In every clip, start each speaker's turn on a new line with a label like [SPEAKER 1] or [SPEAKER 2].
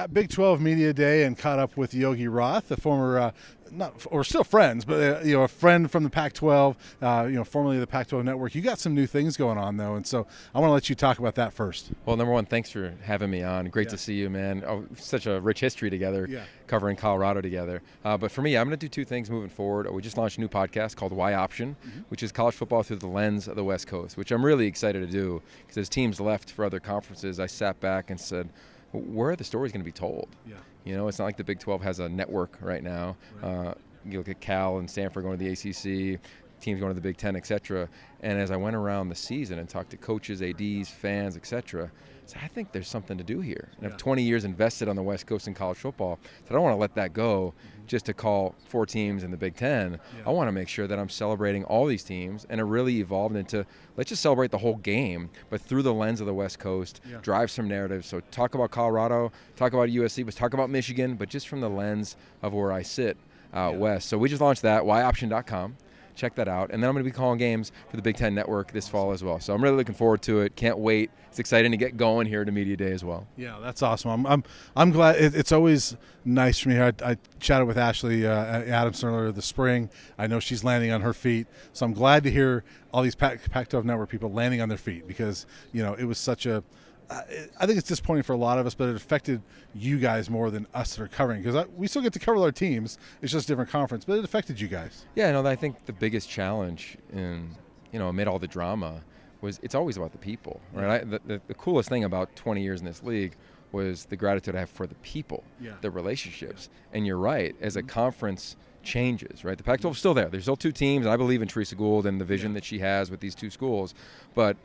[SPEAKER 1] at Big 12 Media Day and caught up with Yogi Roth, the former, still friends, but a friend from the Pac-12, formerly the Pac-12 Network. You got some new things going on though, and so I want to let you talk about that first.
[SPEAKER 2] Well, number one, thanks for having me on. Great to see you, man. Oh, such a rich history together, covering Colorado together. But for me, I'm going to do two things moving forward. We just launched a new podcast called Y Option, which is college football through the lens of the West Coast, which I'm really excited to do because as teams left for other conferences, I sat back and said, where are the stories going to be told? It's not like the Big 12 has a network right now. You look at Cal and Stanford going to the ACC, teams going to the Big 10, et cetera. And as I went around the season and talked to coaches, ADs, fans, et cetera, I think there's something to do here. And I've 20 years invested on the West Coast in college football, so I don't want to let that go just to call 4 teams in the Big 10. I want to make sure that I'm celebrating all these teams, and it really evolved into let's just celebrate the whole game, but through the lens of the West Coast, drive some narratives. So talk about Colorado, talk about USC, but talk about Michigan, but just from the lens of where I sit out west. So we just launched that, yoption.com. Check that out. And then I'm going to be calling games for the Big Ten Network this fall as well. So I'm really looking forward to it. Can't wait. It's exciting to get going here to Media Day as well.
[SPEAKER 1] Yeah, that's awesome. I'm glad. It's always nice for me here. I chatted with Ashley Adamson earlier this spring. I know she's landing on her feet. So I'm glad to hear all these Pac-12 Network people landing on their feet because, it was such a I think it's disappointing for a lot of us, but it affected you guys more than us that are covering because we still get to cover our teams. It's just a different conference, but it affected you guys.
[SPEAKER 2] Yeah, no, I think the biggest challenge in, amid all the drama was it's always about the people, right? The coolest thing about 20 years in this league was the gratitude I have for the people, the relationships. And you're right, as a conference changes, right? The Pac-12 is still there. There's still 2 teams, and I believe in Teresa Gould and the vision that she has with these 2 schools, but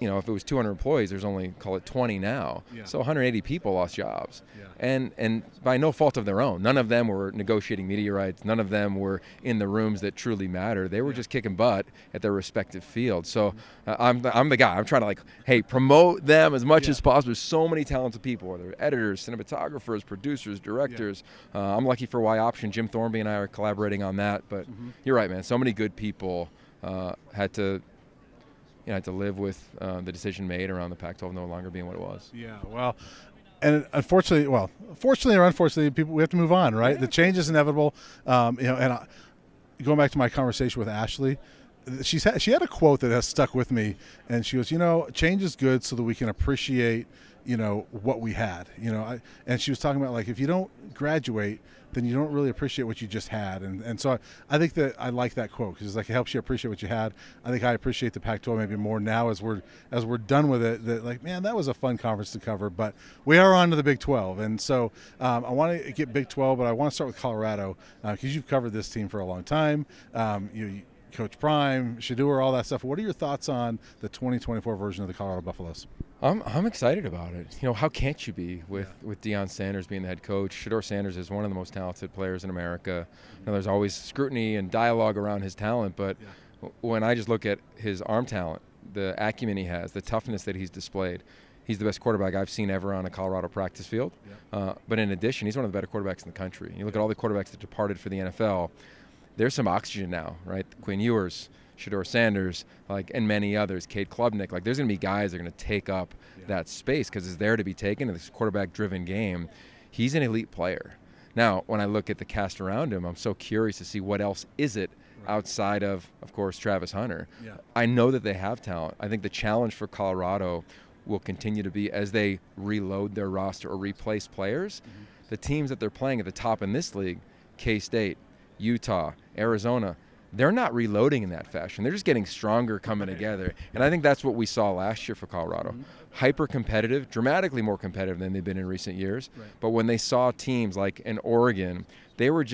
[SPEAKER 2] if it was 200 employees, there's only, call it 20 now. So 180 people lost jobs. And by no fault of their own. None of them were negotiating media rights. None of them were in the rooms that truly matter. They were just kicking butt at their respective fields. So I'm the guy. I'm trying to promote them as much as possible. There's so many talented people, whether editors, cinematographers, producers, directors. I'm lucky for Y Option. Jim Thornby and I are collaborating on that. But you're right, man. So many good people had to live with the decision made around the Pac-12 no longer being what it was.
[SPEAKER 1] Yeah, well, and fortunately or unfortunately, we have to move on, right? The change is inevitable. And going back to my conversation with Ashley, she had a quote that has stuck with me, and she goes, change is good so that we can appreciate, what we had. And she was talking about if you don't graduate, then you don't really appreciate what you just had. And so I think that I like that quote because it helps you appreciate what you had. I think I appreciate the Pac-12 maybe more now as we're done with it. That man, that was a fun conference to cover. But we are on to the Big 12, and so I want to get Big 12, but I want to start with Colorado because you've covered this team for a long time. Coach Prime, Shedeur, all that stuff. What are your thoughts on the 2024 version of the Colorado Buffaloes?
[SPEAKER 2] I'm excited about it. How can't you be with Deion Sanders being the head coach? Shedeur Sanders is one of the most talented players in America. There's always scrutiny and dialogue around his talent, but when I just look at his arm talent, the acumen he has, the toughness that he's displayed, he's the best quarterback I've seen ever on a Colorado practice field. But in addition, he's one of the better quarterbacks in the country. You look at all the quarterbacks that departed for the NFL, there's some oxygen now, right? Quinn Ewers, Shedeur Sanders, and many others, Cade Klubnik. There's going to be guys that are going to take up that space because it's there to be taken in this quarterback-driven game. He's an elite player. Now, when I look at the cast around him, I'm so curious to see what else is it outside of course, Travis Hunter. I know that they have talent. I think the challenge for Colorado will continue to be as they reload their roster or replace players, the teams that they're playing at the top in this league, K-State, Utah, Arizona, they're not reloading in that fashion. They're just getting stronger coming together. And I think that's what we saw last year for Colorado. Hyper competitive, dramatically more competitive than they've been in recent years. But when they saw teams like in Oregon, they weren't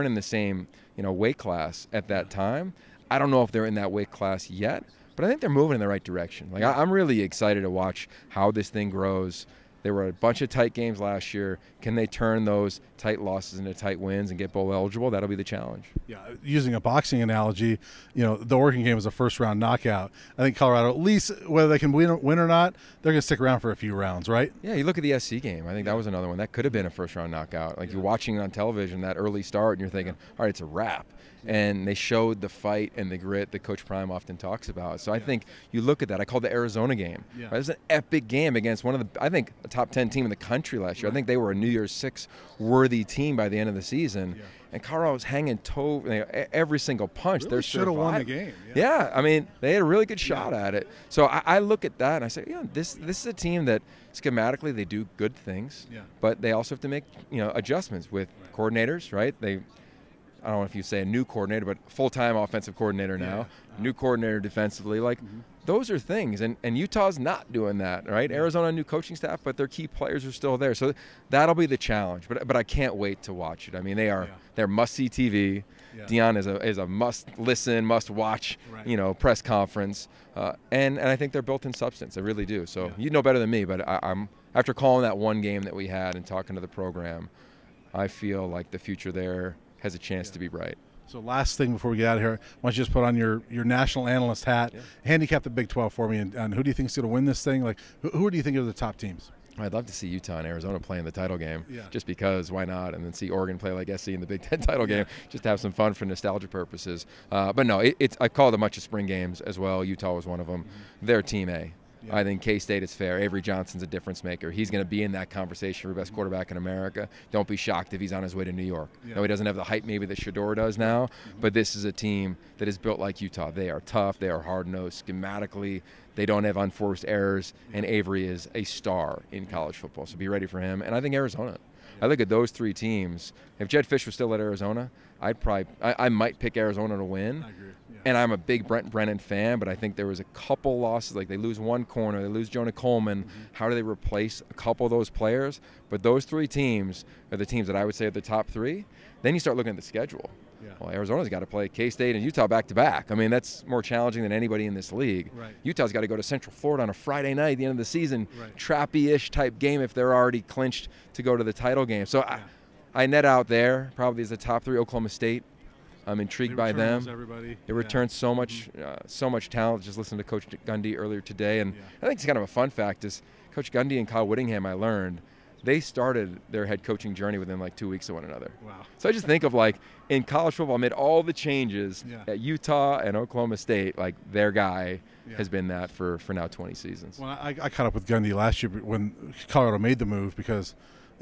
[SPEAKER 2] in the same weight class at that time. I don't know if they're in that weight class yet, but I think they're moving in the right direction. I'm really excited to watch how this thing grows. There were a bunch of tight games last year. Can they turn those tight losses into tight wins and get bowl eligible? That'll be the challenge.
[SPEAKER 1] Yeah, using a boxing analogy, the Oregon game was a first-round knockout. I think Colorado, at least whether they can win or not, they're going to stick around for a few rounds, right?
[SPEAKER 2] Yeah, you look at the SC game. I think that was another one. That could have been a first-round knockout. You're watching it on television, that early start, and you're thinking, all right, it's a wrap. And they showed the fight and the grit that Coach Prime often talks about. So I think you look at that. I call the Arizona game. It was an epic game against one of the, I think, a top 10 team in the country last year. I think they were a New Year's Six worthy team by the end of the season. Yeah. And Colorado was hanging every single punch.
[SPEAKER 1] Really should have won the game.
[SPEAKER 2] Yeah, I mean, they had a really good shot at it. So I look at that and I say, yeah, this is a team that schematically they do good things, but they also have to make adjustments with coordinators, right? I don't know if you say a new coordinator, but full-time offensive coordinator now, new coordinator defensively. Those are things, and Utah's not doing that, right? Arizona, new coaching staff, but their key players are still there. So that'll be the challenge, but I can't wait to watch it. I mean, they're must-see TV. Deion is a must-listen, must-watch, press conference, and I think they're built in substance. I really do. So you know better than me, but I'm after calling that one game that we had and talking to the program, I feel like the future there has a chance to be bright.
[SPEAKER 1] So last thing before we get out of here, why don't you just put on your national analyst hat, handicap the Big 12 for me, and who do you think is going to win this thing? Like, who do you think are the top teams?
[SPEAKER 2] I'd love to see Utah and Arizona play in the title game, just because, why not? And then see Oregon play like SC in the Big Ten title game, just to have some fun for nostalgia purposes. But no, I call it a bunch of spring games as well. Utah was one of them. They're Team A. I think K-State is fair. Avery Johnson's a difference maker. He's going to be in that conversation for best quarterback in America. Don't be shocked if he's on his way to New York. No, he doesn't have the hype maybe that Shedeur does now, but this is a team that is built like Utah. They are tough. They are hard-nosed. Schematically, they don't have unforced errors, and Avery is a star in college football, so be ready for him. And I think Arizona. I look at those three teams. If Jed Fish was still at Arizona, I might pick Arizona to win.
[SPEAKER 1] I agree.
[SPEAKER 2] And I'm a big Brent Brennan fan, but I think there was a couple losses. Like they lose one corner, they lose Jonah Coleman. How do they replace a couple of those players? But those three teams are the teams that I would say are the top three. Then you start looking at the schedule. Well, Arizona's got to play K-State and Utah back-to-back. I mean, that's more challenging than anybody in this league. Utah's got to go to Central Florida on a Friday night at the end of the season, trappy-ish type game if they're already clinched to go to the title game. So I net out there probably as the top three. Oklahoma State, I'm intrigued by them. It returns so much talent. Just listened to Coach Gundy earlier today, and I think it's kind of a fun fact is Coach Gundy and Kyle Whittingham, I learned, they started their head coaching journey within like 2 weeks of one another. Wow. So I just think of like in college football, amid all the changes at Utah and Oklahoma State, like their guy has been that for now 20 seasons.
[SPEAKER 1] Well, I caught up with Gundy last year when Colorado made the move because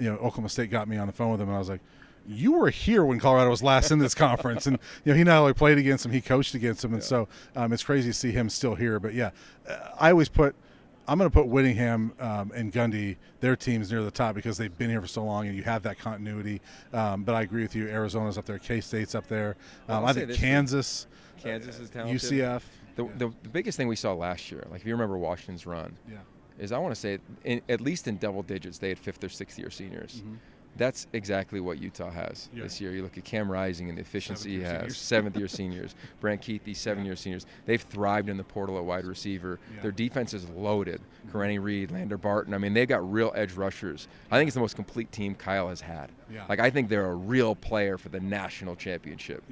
[SPEAKER 1] Oklahoma State got me on the phone with him, and I was like, you were here when Colorado was last in this conference, and he not only played against him, he coached against him, and so it's crazy to see him still here. But I'm going to put Whittingham and Gundy, their teams near the top because they've been here for so long, and you have that continuity. But I agree with you. Arizona's up there, K-State's up there. I think Kansas
[SPEAKER 2] is talented.
[SPEAKER 1] UCF.
[SPEAKER 2] The biggest thing we saw last year, like if you remember Washington's run, is I want to say at least in double digits they had 5th or 6th year seniors. That's exactly what Utah has this year. You look at Cam Rising and the efficiency he has. 7th-year seniors. Brant Keithy, 7-year seniors. They've thrived in the portal at wide receiver. Their defense is loaded. Karene Reed, Lander Barton. I mean, they've got real edge rushers. I think it's the most complete team Kyle has had. Like, I think they're a real player for the national championship.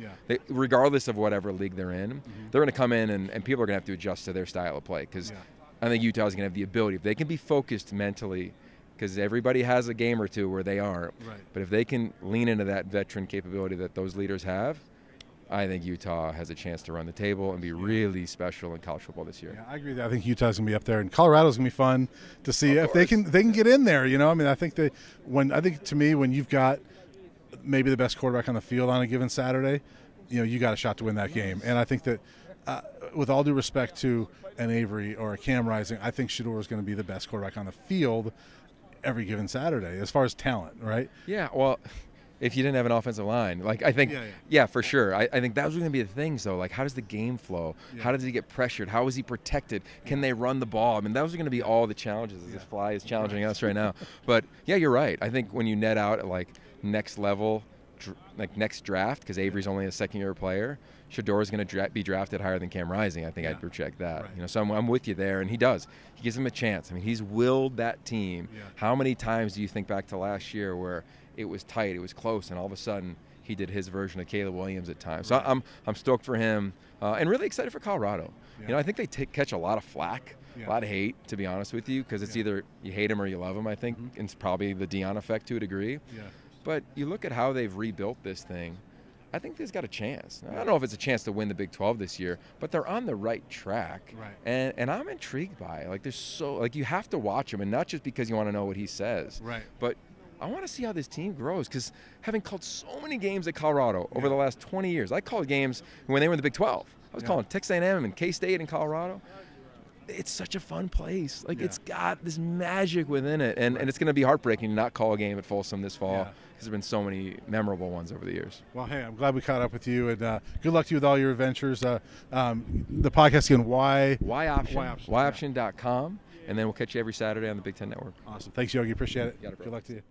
[SPEAKER 2] Regardless of whatever league they're in, they're going to come in and people are going to have to adjust to their style of play because I think Utah is going to have the ability. If they can be focused mentally, because everybody has a game or two where they aren't. But if they can lean into that veteran capability that those leaders have, I think Utah has a chance to run the table and be really special in college football this year.
[SPEAKER 1] I agree with that. I think Utah's going to be up there, and Colorado's going to be fun to see if they can get in there. I mean, I think to me when you've got maybe the best quarterback on the field on a given Saturday, you got a shot to win that game. And I think that with all due respect to an Avery or a Cam Rising, I think Shedeur is going to be the best quarterback on the field every given Saturday as far as talent, right?
[SPEAKER 2] Yeah, well, if you didn't have an offensive line, like I think, for sure. I think that was going to be the things, though. Like, how does the game flow? How does he get pressured? How is he protected? Can they run the ball? I mean, those are going to be all the challenges. This fly is challenging us right now. But, you're right. I think when you net out at, like, next level, like next draft, because Avery's only a second-year player, Shedeur is going to be drafted higher than Cam Rising. I think I'd project that. So I'm with you there, and he does. He gives him a chance. I mean, he's willed that team. How many times do you think back to last year where it was tight, it was close, and all of a sudden he did his version of Caleb Williams at times. So I'm stoked for him and really excited for Colorado. I think they catch a lot of flack, a lot of hate, to be honest with you, because it's either you hate him or you love him, I think. It's probably the Deion effect to a degree. But you look at how they've rebuilt this thing. I think they've got a chance. I don't know if it's a chance to win the Big 12 this year, but they're on the right track.
[SPEAKER 1] Right.
[SPEAKER 2] And I'm intrigued by it. Like, you have to watch him, and not just because you want to know what he says.
[SPEAKER 1] Right.
[SPEAKER 2] But I want to see how this team grows, because having called so many games at Colorado over the last 20 years, I called games when they were in the Big 12. I was calling Texas A&M and K-State in Colorado. It's such a fun place. Like, it's got this magic within it, and it's going to be heartbreaking to not call a game at Folsom this fall, because there's been so many memorable ones over the years.
[SPEAKER 1] Well, hey, I'm glad we caught up with you, and good luck to you with all your adventures. The podcast again,
[SPEAKER 2] Yoption.com, and then we'll catch you every Saturday on the Big Ten Network.
[SPEAKER 1] Awesome. Thanks, Yogi. Appreciate it.
[SPEAKER 2] Got it, bro.
[SPEAKER 1] Good luck to you.